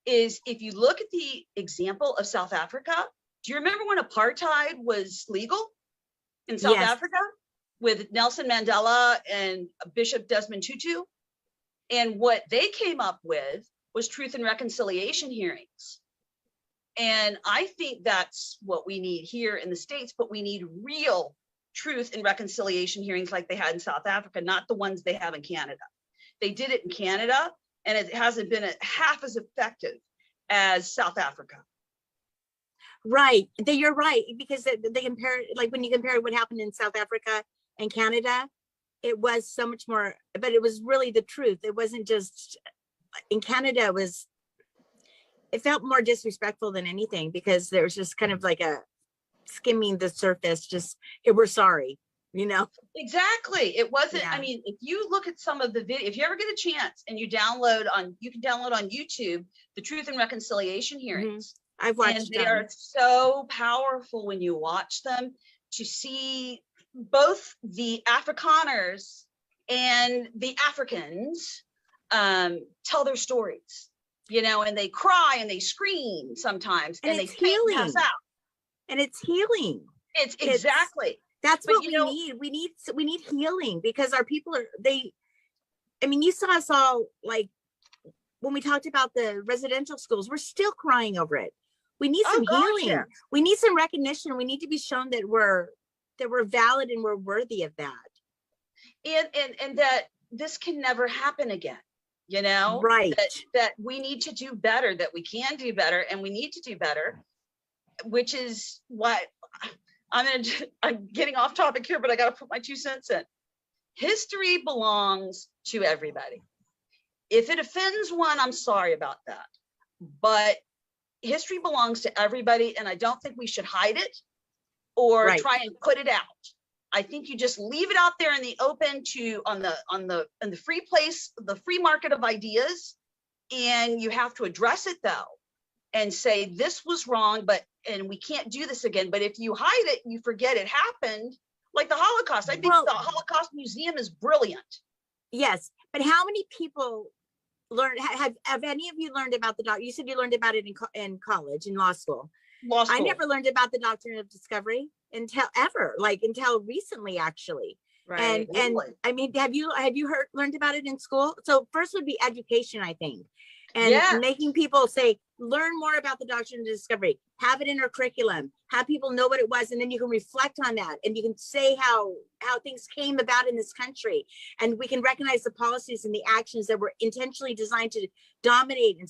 is if you look at the example of South Africa, do you remember when apartheid was legal in South Africa with Nelson Mandela and Bishop Desmond Tutu? And what they came up with was truth and reconciliation hearings. And I think that's what we need here in the States, but we need real truth and reconciliation hearings like they had in South Africa, not the ones they have in Canada. They did it in Canada, and it hasn't been half as effective as South Africa. Right, you're right, because they compare, like when you compare what happened in South Africa and Canada, it was so much more, but it was really the truth. It wasn't just, in Canada, it felt more disrespectful than anything, because there was just kind of like a skimming the surface, just, hey, we're sorry, you know? Exactly. It wasn't, I mean, if you look at some of the video, if you ever get a chance and you can download on YouTube, the Truth and Reconciliation hearings. I've watched them. And they are so powerful when you watch them, to see both the Afrikaners and the Africans tell their stories, you know, and they cry and they scream sometimes, and they healing. pass out. And it's healing. It's exactly. That's what we need. We need healing, because our people are, I mean, you saw us all, like when we talked about the residential schools, we're still crying over it. We need some healing. Yeah. We need some recognition. We need to be shown that we're valid and we're worthy of that. And that this can never happen again, you know? Right. That we need to do better, that we can do better, and we need to do better, which is what I'm getting off topic here, but I got to put my 2 cents in. History belongs to everybody. If it offends one, I'm sorry about that. But history belongs to everybody, and I don't think we should hide it or try and put it out. I think you just leave it out there in the open on the free place, the free market of ideas, and you have to address it though, and say this was wrong, and we can't do this again. But if you hide it, you forget it happened, like the Holocaust. I think the Holocaust Museum is brilliant. Yes, but how many people learned? Have any of you learned about the doctrine? You said you learned about it in college, in law school. I never learned about the Doctrine of Discovery until recently, actually. Right. And I mean, have you learned about it in school? So first would be education, I think, and making people learn more about the Doctrine of Discovery, have it in our curriculum, have people know what it was, and then you can reflect on that, and you can say how things came about in this country, and we can recognize the policies and the actions that were intentionally designed to dominate and